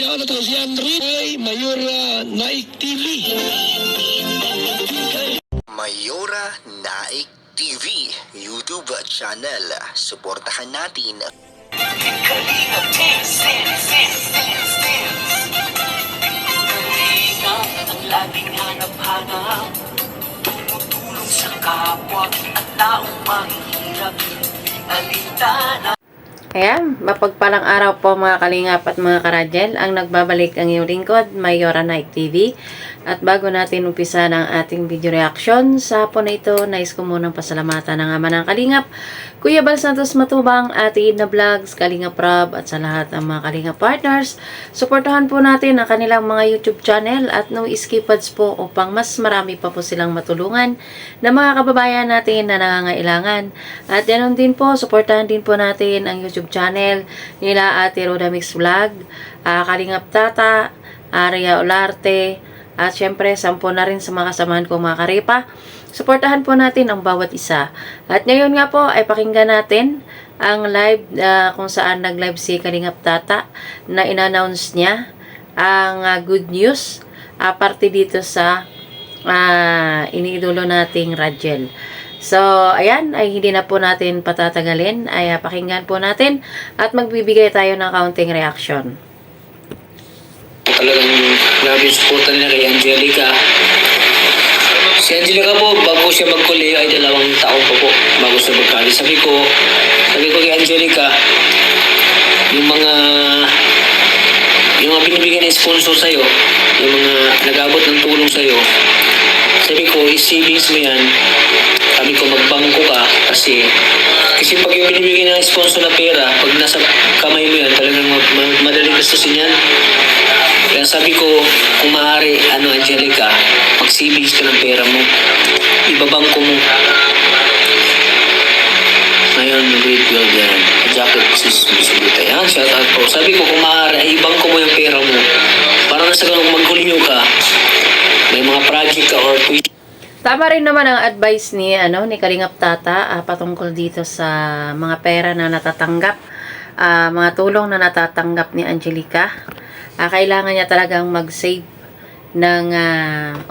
Siya na to si Andre Mayora Naik TV. Mayora Naik TV YouTube channel. Suportahan natin. Kalingap ang laging hanap-hanap, tumutulong sa kapwa at taong mahihirap, di alintana. Ayan, mapagpalang araw po mga kalingap at mga karadjel. Ang nagbabalik ang iyong lingkod, Mayora Naik TV. At bago natin umpisa ng ating video reaction, sa hapon na ito, nais ko munang pasalamatan ng ama ng kalingap, Kuya Bal Santos Matubang, Ate Edna Vlogs, Kalingap Rob, at sa lahat ng mga kalingap partners. Suportahan po natin ang kanilang mga YouTube channel at no skipads po upang mas marami pa po silang matulungan na mga kababayan natin na nangangailangan. At ganoon din po, suportahan din po natin ang YouTube channel nila Ate Roda Mix Vlog, Kalingap Tata, Aria Olarte, at syempre, 10 na rin sa mga kasamahan ko mga karipa. Suportahan po natin ang bawat isa. At ngayon nga po ay pakinggan natin ang live kung saan nag-live si Kalingap Tata na in-announce niya ang good news parte dito sa iniidolo nating Rajel. So, ayan, ay hindi na po natin patatagalin. Ay pakinggan po natin at magbibigay tayo ng kaunting reaction. Talagang grabe yung suporta nila kay Angelica. Si Angelica po, bago siya magkuleyo ay 2 taon pa po bago siya magkali. Sabi ko kay Angelica, yung mga binibigyan ng sponsor sa'yo, yung mga nag-abot ng tulong sa'yo, sabi ko, i-savings mo yan. Sabi ko, magbangko ka kasi pag yung binibigyan ng sponsor na pera, pag nasa kamay mo yan, talagang madaling gastusin yan. Kaya sabi ko, kung maaari, Angelica, mag-savings ka ng pera mo. Ibabangko mo. Ngayon, nag-read ko yan. Jacket, sis, bisibita. Yan, shout out po. Sabi ko, kung maaari, ay ibangko mo yung pera mo. Para na sa ganun, magkulinyo ka. May mga project ka or tweet. Tama rin naman ang advice ni Kalingap Tata patungkol dito sa mga pera na natatanggap, mga tulong na natatanggap ni Angelica. Kailangan niya talagang mag-save ng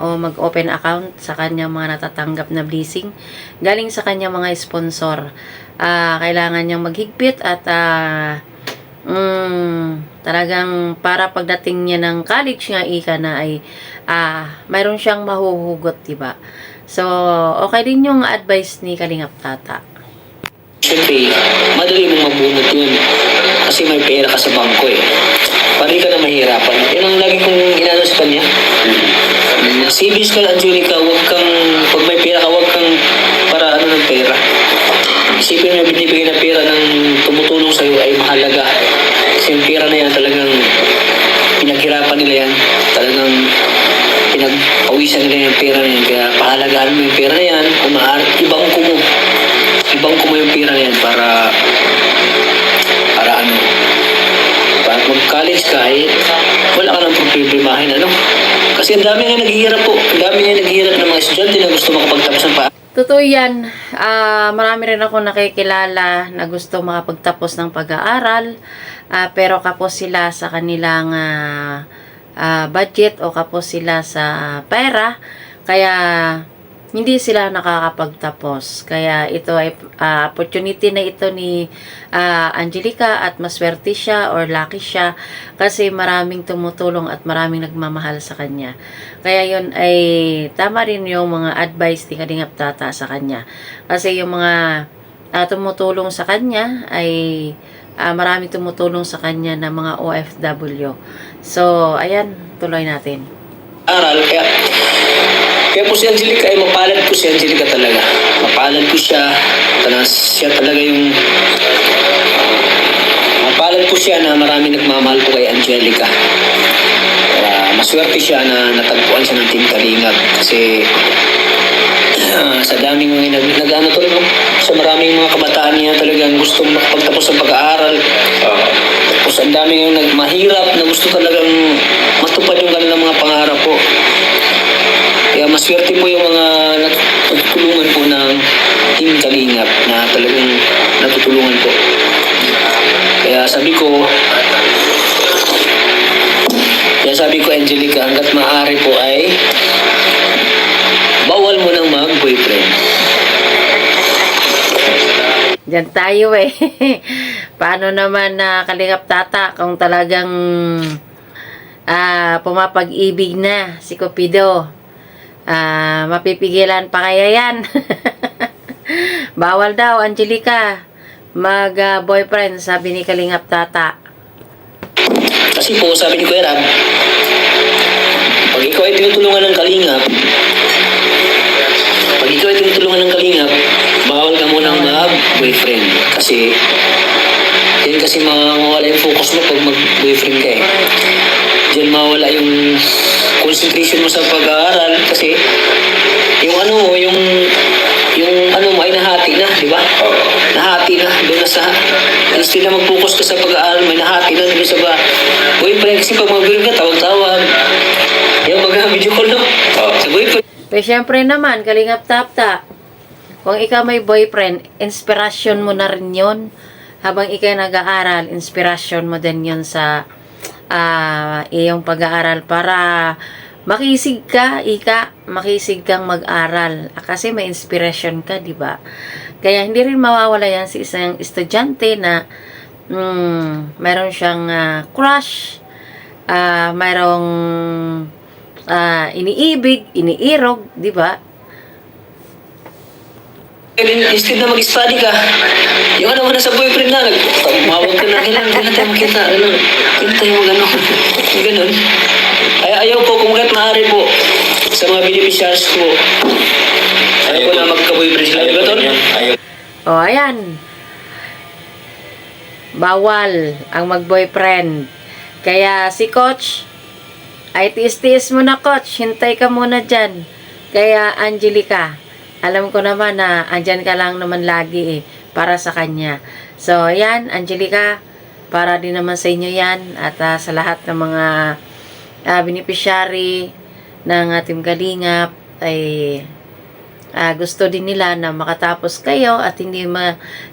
o mag-open account sa kanyang mga natatanggap na blessing galing sa kanyang mga sponsor. Kailangan niyang maghigpit at talagang para pagdating niya ng college nga ika na ay mayroon siyang mahuhugot, diba? So, okay din yung advice ni Kalingap Tata. Siyempre, madali mong mabunot yun. Kasi may pera ka sa bangko eh. Para ka na mahirapan. Yun ang lagi kong inano sa kanya. Savings ka, Angelica, pag may pera ka, huwag kang para ng pera. Isipin mo, binibigay na pera ng tumutulong sa'yo ay mahalaga. Kasi yung pera na yan talagang pinaghirapan nila yan. Talagang pinagpawisan nila yung pera na yan. Kaya pahalagahan mo yung pera na yan. Kung maaari, ibangko mo yung pera na yan para mag-college ka wala ka nang problemahin, Kasi ang dami nga naghihirap po. Ang dami nga naghihirap ng mga estudyante na gusto makapagtapos ng Totoo yan. Marami rin ako nakikilala na gusto makapagtapos ng pag-aaral, pero kapos sila sa kanilang budget o kapos sila sa pera, kaya hindi sila nakakapagtapos. Kaya ito ay opportunity na ito ni Angelica at maswerte siya or lucky siya kasi maraming tumutulong at maraming nagmamahal sa kanya. Kaya yun ay tama rin yung mga advice ni Kalingap Tata sa kanya. Kasi yung mga tumutulong sa kanya ay maraming tumutulong sa kanya na mga OFW. So, ayan, tuloy natin. Aral, kaya po si Angelica ay mapalad po si Angelica talaga. Mapalad po siya. Siya talaga yung mapalad po siya na marami nagmamahal po kay Angelica. Maswerte siya na natagpuan siya ng Team Kalingap. Kasi sa daming mga sa maraming mga kabataan niya talagang gustong makapagtapos ng pag-aaral. Tapos ang daming yung mahirap na gusto talagang matupad yung kanilang mga pangarap po. Kaya maswerte po yung mga natutulungan po ng Team Kalingap na talagang natutulungan po. Kaya sabi ko, Angelica, hanggat maaari po ay bawal mo nang mag-boyfriend. Diyan tayo eh. Paano naman na Kalingap Tata kung talagang pumapag-ibig na si Cupido? Mapipigilan pa kaya yan? Bawal daw, Angelica, mag-boyfriend, sabi ni Kalingap Tata. Kasi po, sabi ni Kuya Rab, pag ikaw ay tinutulungan ng Kalingap, bawal ka munang mag-boyfriend. Kasi, yan kasi mawawala yung focus mo pag mag-boyfriend ka eh. Diyan mawawala yung concentration mo sa pag-aaral kasi yung ano mo ay nahati na, di ba? Nahati na doon na sa instead na mag-focus ka sa pag-aaral, may nahati na doon sa boyfriend kasi pag mag-boyfriend ka, tawag-tawag. Yung mag-video call, no? Sa boyfriend. Pero syempre naman, Kalingap Tata, kung ikaw may boyfriend, inspirasyon mo na rin yun. Habang ikaw nag-aaral, inspirasyon mo din yun sa iyong pag-aaral para makisig kang mag-aral. Kasi may inspiration ka, di ba? Kaya hindi rin mawawala yan sa isang estudyante na mayroon siyang crush, mayroong iniibig, iniirog, di ba? Instead na mag-study ka, yung ano mo na sa boyfriend na, tumawag ka na, kailangan tayo makita, kailangan tayo ganun. Ayaw po, kung kahit maaari po, sa mga beneficiaries ko, ayaw ko na magka-boyfriend sila, di ba, Tol? O, ayan. Bawal ang mag-boyfriend. Kaya si Coach, ay tiis-tiis mo na, Coach. Hintay ka muna dyan. Kaya, Angelica, alam ko naman na andyan ka lang naman lagi eh, para sa kanya. So, ayan, Angelica, para din naman sa inyo yan at sa lahat ng mga beneficiary ng ating Kalingap ay gusto din nila na makatapos kayo at hindi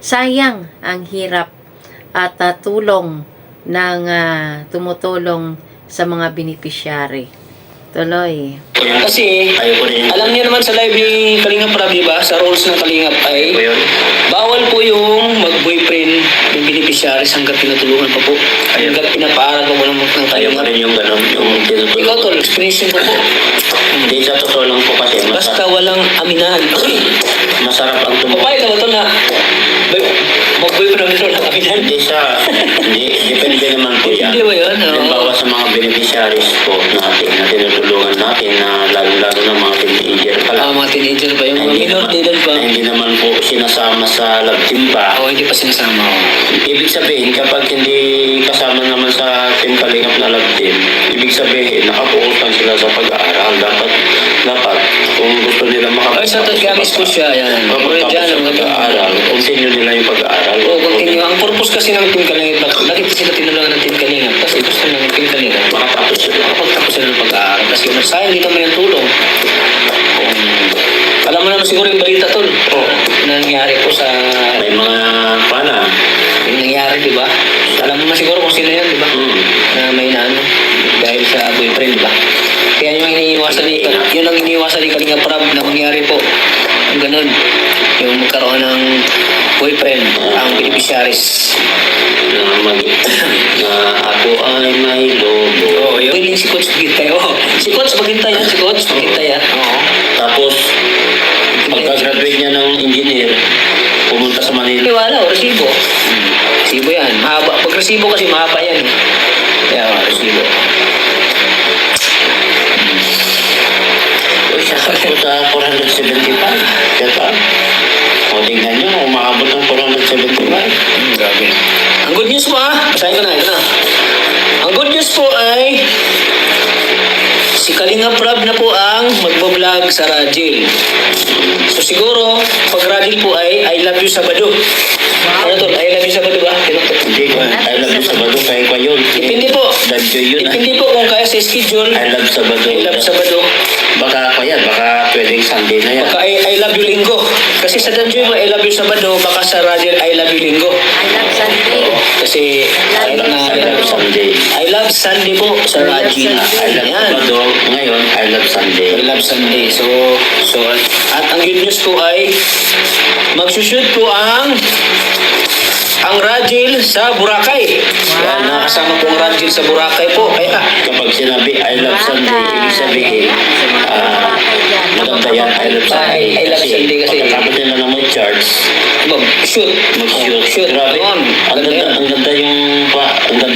sayang ang hirap at tulong ng tumutulong sa mga beneficiary. Tuloy. Kasi, alam niyo naman sa live ni Kalingap Rab, diba? Sa roles ng Kalingap ay bawal po yung mag-boyfriend yung beneficiaries hanggat tinutulungan pa po. Hanggat pinapaaral pa po ng Kalingap. Ayaw pa rin yung gano'n, yung tinutulungan. Ikaw, Tol, experience po po. Hindi, sa totoo lang po kasi Basta walang aminahan. masarap ang tumulong. Papayag ka ba, Tol, na mag-boyfriend ang aminahan? Hindi, depende naman po yan. Hindi ba yun? Halimbawa sa mga beneficiaries po natin na tinutulungan natin na lalo-lalo ng mga teenager pa lang. Mga teenager pa, yung mga Hindi minor naman- de edad pa. na hindi naman po sinasama sa love team pa. Oo, hindi pa sinasama ako. Ibig sabihin, kapag hindi kasama naman sa Team Kalingap na love team, ibig sabihin, nakapokus lang sila sa pag-aaral. Dapat, kung gusto nila Ay, sa Taggamis po siya, yan. Pagkatapos Diyan, sa pag-aaral, continue nila yung pag-aaral. Oo, continue. Ang purpose kasi ng Team Kalingap, bakit sila tinulungan ng Team Kalingap? Kasi gusto ng Team Kalingap, Makatapos sila. makapagtapos sila ng pag-aaral. Kasi sayang din naman yung tulong. Alam mo naman siguro yung balita, Tol. Na nangyari po sa... May mga pana. Yung nangyari, di ba? Alam mo na siguro kung sino yun, di ba? Na may naano. Dahil sa boyfriend, di ba? Kaya yung yun ang iniiwasan ni Kalingap Rab na mangyari po. Ang ganun. Yung magkaroon ng boyfriend, ang beneficiaries. Na ako ay may lobo. Pwedeng si Coach maghintay. Si Coach maghintay yan. Oo. Tapos, pagka-graduate niya ng engineer, pumunta sa Manila. Wala, resibo. Resibo yan. Mahaba. Pag resibo kasi mahaba yan. Kaya resibo. Uy, sasakot sa 475. Kaya o tingnan niyo, umaabot ng 475. Grabe. Ang good news po basahin ko na, ito na. Ang good news po ay si Kalingap Rab na po ang magbablog sa Radil. So siguro, pag Radil po ay I love you Sabado. Ano to? I love you Sabado ba? Hindi ko, I love you Sabado, kaya ko yun. Depende po. Love you yun. Depende po kung kaya sa schedule. I love Sabado. I love Sabado. Baka pwedeng Sunday na yan. Baka I love you linggo. Kasi sa Danjoy mo, I love you Sabado, baka sa Radial, I love you linggo. I love Sunday. Kasi, I love I love Sunday. I love Sunday po sa I love Regina. Sunday. I love Yan. Sabado. Ngayon, I love Sunday. I love Sunday. So, at ang good news po ay magsushoot po ang Rajil sa Boracay. Yan, nakasama po ang Rajil sa Boracay po. Kaya, Kapag sinabi I love Sunday, ibig sabihin, maganda yan, I love Sunday. I love Sunday kasi. Pagkatapos nila na mag-charge, mag-shoot. mag-shoot. Shoot. Grabe. Yun. Ang ganda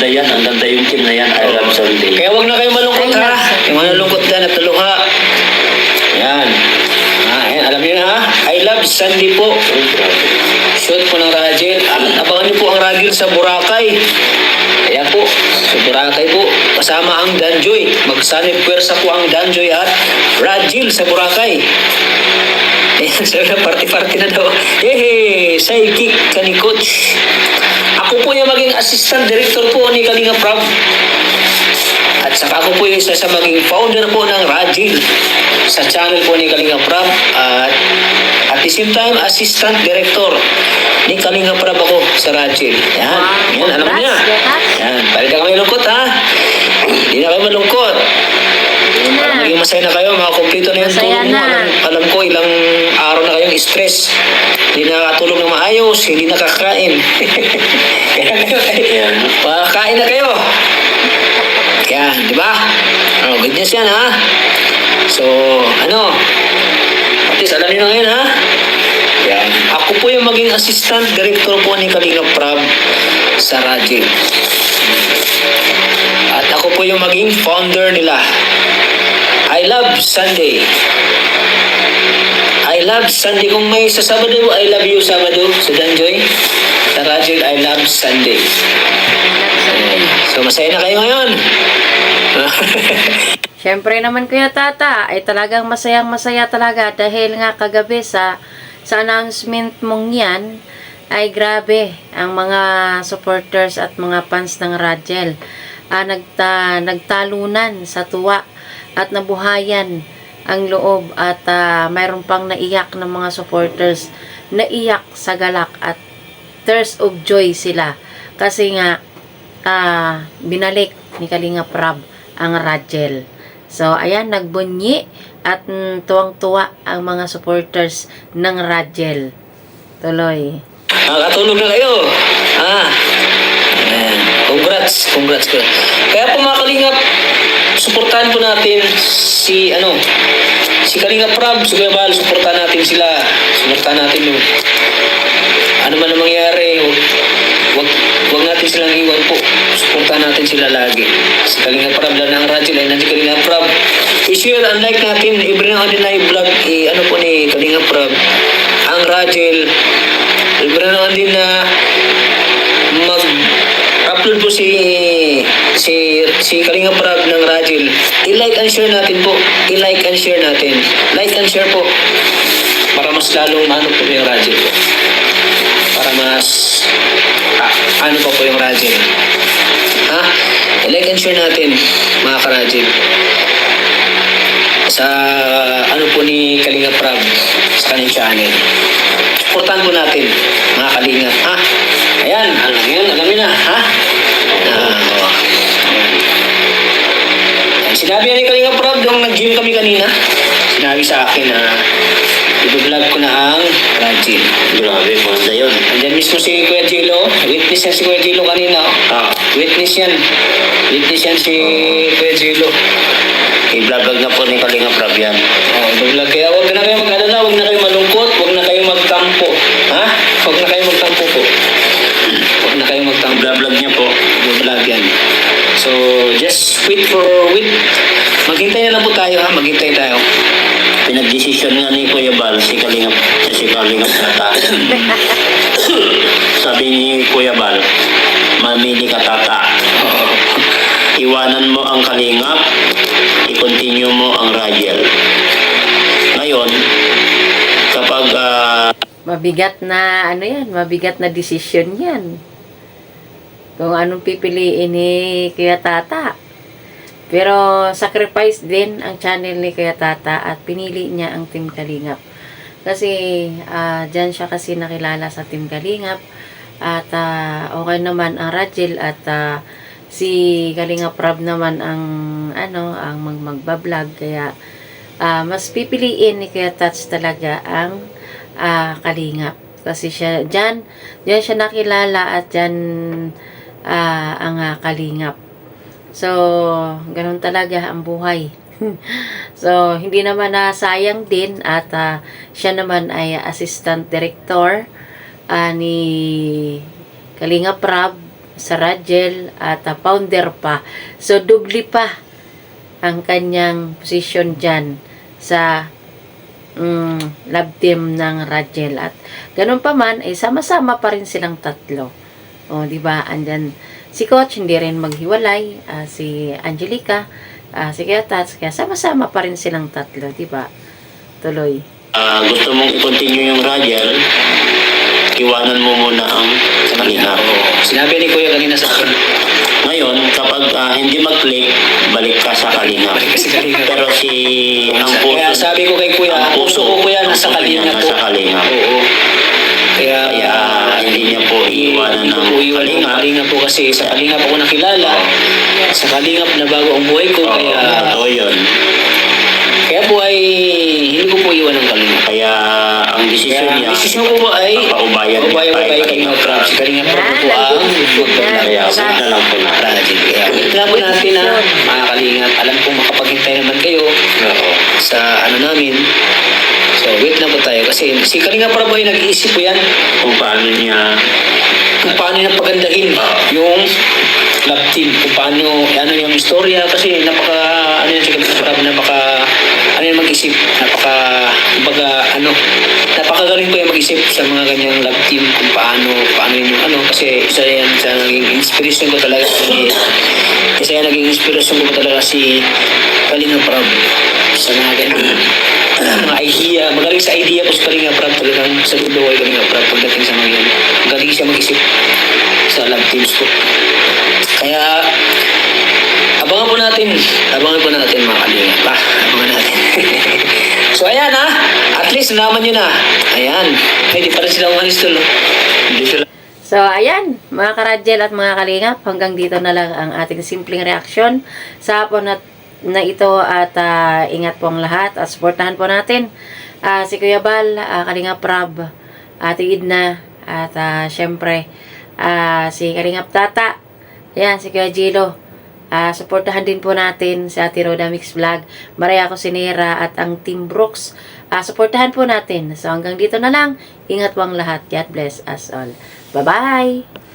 yan, ang ganda yung team na yan, I love Sunday. Kaya wag na kayo malungkot I ha. love Sunday. Yung malulungkot dyan at luha. Yan. Ayan, alam niyo na ha. I love Sunday po. Shoot po ng Rajil. Abangan niyo po ang Rajil sa Boracay. Kaya po, sa Boracay po, kasama ang Danjoy. Magsanib pwersa po ang Danjoy at Rajil sa Boracay. Ayan, sabi na party-party na daw. Hehe, sidekick ka ni Coach. Ako po yung maging assistant director po ni Kalinga Prab. At saka ako po yung isa sa maging founder po ng Rajil sa channel po ni Kalinga Prab. At the same time, assistant director ni Kalinga Prab ako sa Rajil. Yan, yan, alam mo niya. Yan, balik ka kami malungkot ha. Hindi na kayo malungkot. Para maging masaya na kayo, mga kompleto na yung Masaya tulog mo. na. Alam ko, ilang araw na kayong stress. Hindi nakakatulog ng maayos, hindi nakakain. Kaya ngayon, makakain na kayo. Kaya, di ba? Oh, good news yan, ha? So, ano? At least, alam niyo na ngayon, ha? Yan. Ako po yung maging assistant director po ni Kalinga Prab sa Rajil. At ako po yung maging founder nila. I love Sunday. I love Sunday. Kung may sa Sabado, I love you Sabado sa Danjoy. Sa Rajil, I love Sunday. So, masaya na kayo ngayon. Siyempre naman Kuya Tata, ay talagang masayang-masaya talaga dahil nga kagabi sa announcement mong yan, ay grabe ang mga supporters at mga fans ng Rajil. Nagtalunan sa tuwa at nabuhayan ang loob at mayroon pang naiyak ng mga supporters, naiyak sa galak at tears of joy sila kasi nga binalik ni Kalinga Prab ang Rajil. So ayan, nagbunyi at tuwang-tuwa ang mga supporters ng Rajil. Tuloy. Nakatulog na kayo. Ayan. Congrats. Kaya po mga Kalingap, suportahan po natin si Kalinga Prab, si Kuya Bal, suportahan natin sila. Suportahan natin yung ano man ang mangyari, wag natin silang iwan po. Suportahan natin sila lagi. Si Kalinga Prab lang ang Rajil ay nandiyan Kalinga Prab. I-share and like natin, i-bring na din na i-vlog, ano po ni Kalinga Prab, ang Rajil. I-bring na din na mag-upload po si Kalinga Prab ng Rajil. I-like and share natin po. I-like and share natin. Like and share po. Para mas lalong po yung Rajil po. Para mas ano pa po yung Rajil. I-like and share natin mga ka-Rajil. Sa ano po ni Kalinga Prab sa kanyang channel. Supportan po natin mga Kalinga. Ayan, alam niyo na, ha? Sinabi ni Kalinga Prab nung nag-gym kami kanina, sinabi sa akin na i-vlog ko na ang Rajil. Grabe, maganda yun. Andiyan mismo si Kuya Jilo. Witness yan si Kuya Jilo kanina. Witness yan. Witness yan si Kuya Jilo. I-vlog na po ni Kalinga Prab yan. I-vlog. Kaya huwag na kayo mag-alala, huwag na kayo malungkot, huwag na kayo magtampo. Huwag na kayo magtampo po. Huwag na kayo magtampo. I-vlog niya po. I-vlog yan. So, just wait. Maghintay na lang po tayo, ha? Maghintay tayo. Pinag-desisyon nga ni Kuya Bal, si Kalinga Tata. Sabi ni Kuya Bal, mamili ka Tata. Iwanan mo ang Kalingap, i-continue mo ang Rajil. Ngayon, kapag Mabigat na mabigat na desisyon yan. Kung anong pipiliin ni Kuya Tata. Pero sacrifice din ang channel ni Kuya Tata at pinili niya ang Team Kalingap. Kasi dyan siya kasi nakilala sa Team Kalingap. At okay naman ang Rajel at si Kalingap Rob naman ang ang magbablog. Kaya mas pipiliin ni Kuya Tats talaga ang Kalingap. Kasi siya dyan siya nakilala at dyan ang Kalingap. So, ganun talaga ang buhay. So, hindi naman sayang din at siya naman ay assistant director ni Kalingap Rob sa Rajel at founder pa. So, dubli pa ang kanyang posisyon dyan sa love team ng Rajel. At ganun pa man, ay sama-sama pa rin silang tatlo. O, diba? Andyan si Coach, hindi rin maghiwalay. Si Angelica, si Kuya Tats, kaya sama-sama pa rin silang tatlo, diba? Tuloy. Gusto mong i-continue yung Rajel, iwanan mo muna ang Kalingap. Sinabi ni Kuya kanina sa akin. Ngayon, kapag hindi mag-click, balik ka sa Kalingap. Pero ang puso, Kaya sabi ko kay Kuya, ang puso ko Kuya nasa Kalingap po. nasa Kalingap. Oo. Kaya Hindi niya po iwanan ng Kalingap. Kalingap po kasi sa Kalingap ako nakilala. Sa Kalingap na bago ang buhay ko. Kaya Oo, yun. po ay hindi ko po iwan ng Kalingap. Kaya ang desisyon Kaya niya, ang desisyon ko po ay paubayan niya paubayan ko kay kay Kalingap Rob. Si Kalingap Rob po ang Kaya wait na lang po na. Rajel. Kaya wait lang po natin na mga Kalingap. Alam kong makapaghintay naman kayo sa namin. So wait lang po tayo kasi si Kalingap Rob ay nag-iisip po yan Kung paano niya pagandahin yung love team, kung paano yung istorya kasi yan si Kalingap Rob, yung mag-isip, napakagaling po yung mag-isip sa mga ganyang love team kung paano yun yung kasi isa yan sa naging inspiration ko talaga si Kalingap Rob sa mga ganyan mga idea, magaling sa idea po si Kalingap Rob talagang sa dulo ay Kalingap Rob pagdating sa mga yan, magaling siya mag-isip sa love teams po. Kaya abangan po natin mga Kalingap abangan natin. So ayan at least nalaman nyo na, ayan, hindi pa rin sila umalis tulo, hindi sila. So, ayan, mga Karajel at mga Kalingap, hanggang dito na lang ang ating simpleng reaksyon sa hapon na ito at ingat po ang lahat at supportahan po natin si Kuya Bal, Kalingap Rob, Ate Edna at syempre si Kalingap Tata, ayan, si Kuya Gilo. Supportahan din po natin sa Ate Roda Mix Vlog, Maria Cosinera at ang Team Brooks. Supportahan po natin. So hanggang dito na lang. Ingat po ang lahat. God bless us all. Bye-bye!